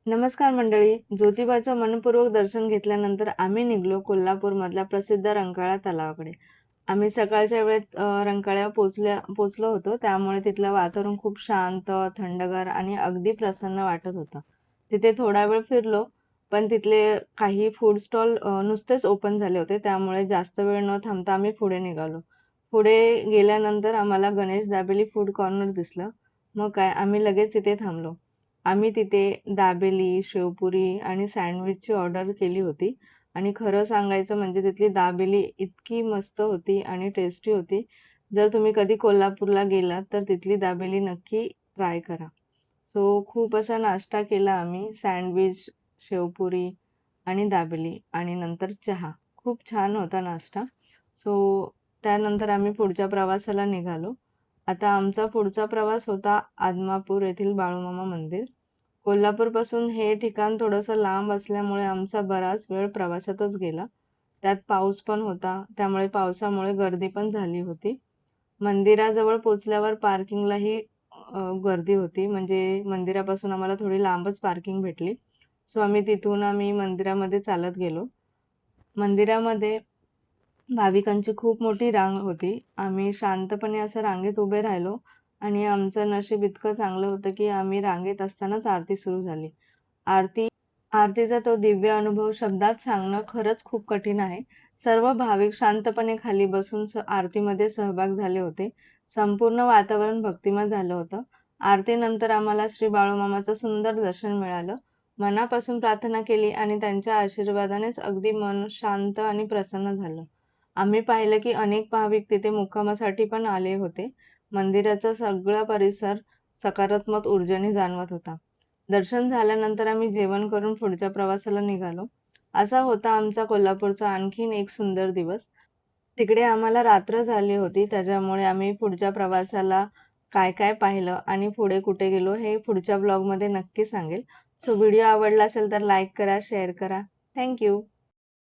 नमस्कार मंडळी. ज्योतिबाचं मनपूर्वक दर्शन घेतल्यानंतर आम्ही निघालो कोल्हापूरमधल्या प्रसिद्ध रंकाळा तलावाकडे. आम्ही सकाळच्या वेळेत रंकाळ्यावर पोहोचलो होतो. त्यामुळे तिथलं वातावरण खूप शांत, थंडगार आणि अगदी प्रसन्न वाटत होतं. तिथे थोडा वेळ फिरलो, पण तिथले काही फूड स्टॉल नुसतेच ओपन झाले होते. त्यामुळे जास्त वेळ न थांबता आम्ही पुढे निघालो. पुढे गेल्यानंतर आम्हाला गणेश दाबेली फूड कॉर्नर दिसलं. मग काय आम्ही लगेच तिथे थांबलो. आम्ही तिथे दाबेली, शेवपुरी आणि सँडविचची ऑर्डर केली होती आणि खरं सांगायचं म्हणजे तिथली दाबेली इतकी मस्त होती आणि टेस्टी होती. जर तुम्ही कधी कोल्हापूरला गेलात, तर तिथली दाबेली नक्की ट्राय करा. सो खूप असा नाश्ता केला आम्ही. सँडविच, शेवपुरी आणि दाबेली आणि नंतर चहा. खूप छान होता नाश्ता. सो त्यानंतर आम्ही पुढच्या प्रवासाला निघालो. आता आमचा पुढचा प्रवास होता आदमापूर येथील बाळूमामा मंदिर. कोल्हापूरपासून हे ठिकाण थोडंसं लांब असल्यामुळे आमचा बराच वेळ प्रवासातच गेला. त्यात पाऊस पण होता, त्यामुळे पावसामुळे गर्दी पण झाली होती. मंदिराजवळ पोहोचल्यावर पार्किंगलाही गर्दी होती. म्हणजे मंदिरापासून आम्हाला थोडी लांबच पार्किंग भेटली. सो आम्ही मंदिरामध्ये चालत गेलो. मंदिरामध्ये भाविकांची खूप मोठी रांग होती. आम्ही शांतपणे असं रांगेत उभे राहिलो आणि आमचं नशीब इतकं चांगलं होतं, की आम्ही रांगेत असतानाच आरती सुरू झाली. आरती आरतीचा तो दिव्य अनुभव शब्दात सांगणं खरंच खूप कठीण आहे. सर्व भाविक शांतपणे खाली बसून आरतीमध्ये सहभाग झाले होते. संपूर्ण वातावरण भक्तिमय झालं होतं. आरतीनंतर आम्हाला श्री बाळूमामाचं सुंदर दर्शन मिळालं. मनापासून प्रार्थना केली आणि त्यांच्या आशीर्वादानेच अगदी मन शांत आणि प्रसन्न झालं. आम्ही पाहिलं की अनेक भाविक तिथे मुक्कामासाठी पण आले होते. मंदिराचा सगळा परिसर सकारात्मक ऊर्जेने जाणवत होता. दर्शन झाल्यानंतर आम्ही जेवण करून पुढच्या प्रवासाला निघालो. असा होता आमचा कोल्हापूरचा आणखीन एक सुंदर दिवस. तिकडे आम्हाला रात्र झाली होती, त्याच्यामुळे आम्ही पुढच्या प्रवासाला काय-काय पाहिलं आणि पुढे कुठे गेलो हे पुढच्या ब्लॉगमध्ये नक्की सांगेल. सो व्हिडिओ आवडला असेल तर लाईक करा, शेअर करा. थँक